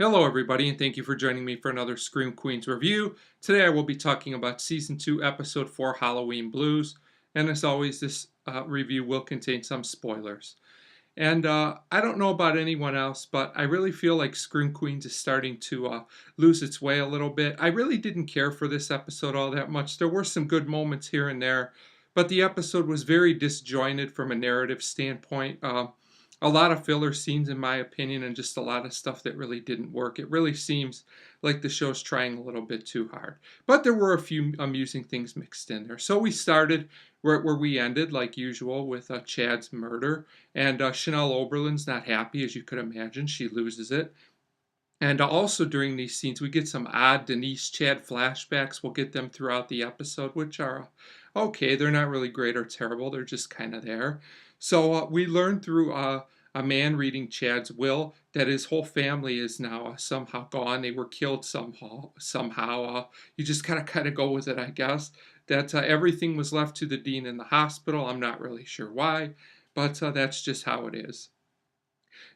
Hello, everybody, and thank you for joining me for another Scream Queens review. Today I will be talking about Season 2, Episode 4, Halloween Blues. And as always, this review will contain some spoilers. And I don't know about anyone else, but I really feel like Scream Queens is starting to lose its way a little bit. I really didn't care for this episode all that much. There were some good moments here and there, but the episode was very disjointed from a narrative standpoint. A lot of filler scenes, in my opinion, and just a lot of stuff that really didn't work. It really seems like the show's trying a little bit too hard. But there were a few amusing things mixed in there. So we started where we ended, like usual, with Chad's murder. And Chanel Oberlin's not happy, as you could imagine. She loses it. And also during these scenes, we get some odd Denise Chad flashbacks. We'll get them throughout the episode, which are okay. They're not really great or terrible. They're just kind of there. So we learn through a man reading Chad's will that his whole family is now somehow gone. They were killed somehow. You just gotta kind of go with it, I guess. That everything was left to the dean in the hospital. I'm not really sure why, but that's just how it is.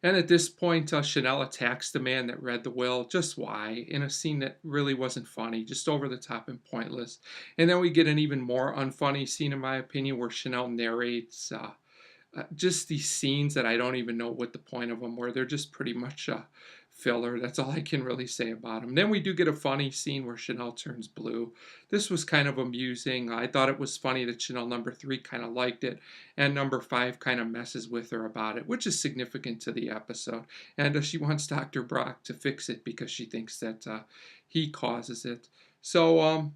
And at this point, Chanel attacks the man that read the will. Just why? In a scene that really wasn't funny, just over the top and pointless. And then we get an even more unfunny scene, in my opinion, where Chanel narrates just these scenes that I don't even know what the point of them were. They're just pretty much filler. That's all I can really say about them. Then we do get a funny scene where Chanel turns blue. This was kind of amusing. I thought it was funny that Chanel number 3 kind of liked it, and number 5 kind of messes with her about it, which is significant to the episode. And she wants Dr. Brock to fix it because she thinks that he causes it. So,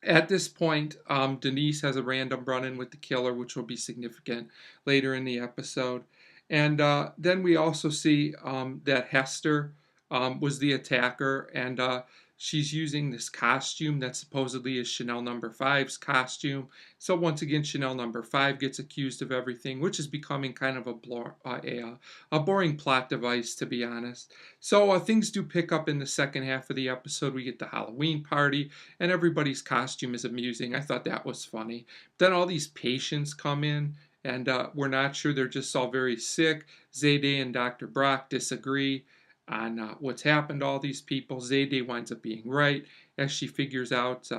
at this point, Denise has a random run in with the killer, which will be significant later in the episode. And then we also see that Hester was the attacker, and she's using this costume that supposedly is Chanel number 5's costume. So once again, Chanel number 5 gets accused of everything, which is becoming kind of a boring plot device, to be honest. So things do pick up in the second half of the episode. We get the Halloween party, and everybody's costume is amusing. I thought that was funny. Then all these patients come in, and we're not sure. They're just all very sick. Zayday and Dr. Brock disagree on what's happened to all these people. Zayday winds up being right as she figures out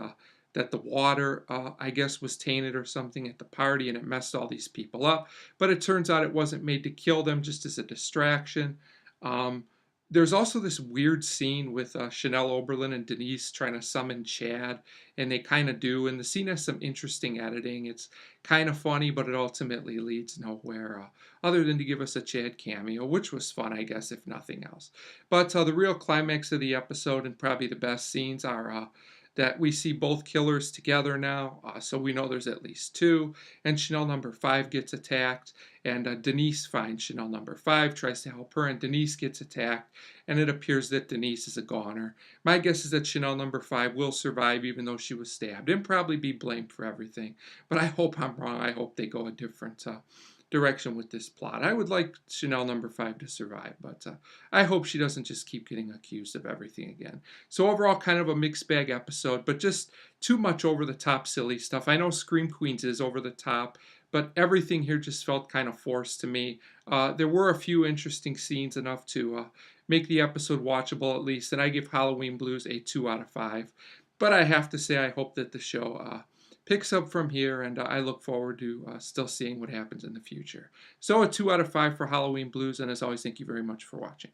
that the water, I guess, was tainted or something at the party and it messed all these people up. But it turns out it wasn't made to kill them, just as a distraction. Um, there's also this weird scene with Chanel Oberlin and Denise trying to summon Chad, and they kind of do. And the scene has some interesting editing. It's kind of funny, but it ultimately leads nowhere other than to give us a Chad cameo, which was fun, I guess, if nothing else. But the real climax of the episode and probably the best scenes are that we see both killers together now, so we know there's at least two. And Chanel number 5 gets attacked, and Denise finds Chanel number 5, tries to help her, and Denise gets attacked, and it appears that Denise is a goner. My guess is that Chanel number 5 will survive even though she was stabbed and probably be blamed for everything. But I hope I'm wrong. I hope they go a different direction with this plot. I would like Chanel number 5 to survive, but I hope she doesn't just keep getting accused of everything again. So overall, kind of a mixed bag episode, but just too much over the top silly stuff. I know Scream Queens is over the top, but everything here just felt kind of forced to me. There were a few interesting scenes, enough to make the episode watchable at least, and I give Halloween Blues a 2 out of 5. But I have to say, I hope that the show picks up from here, and I look forward to still seeing what happens in the future. So a 2 out of 5 for Halloween Blues, and as always, thank you very much for watching.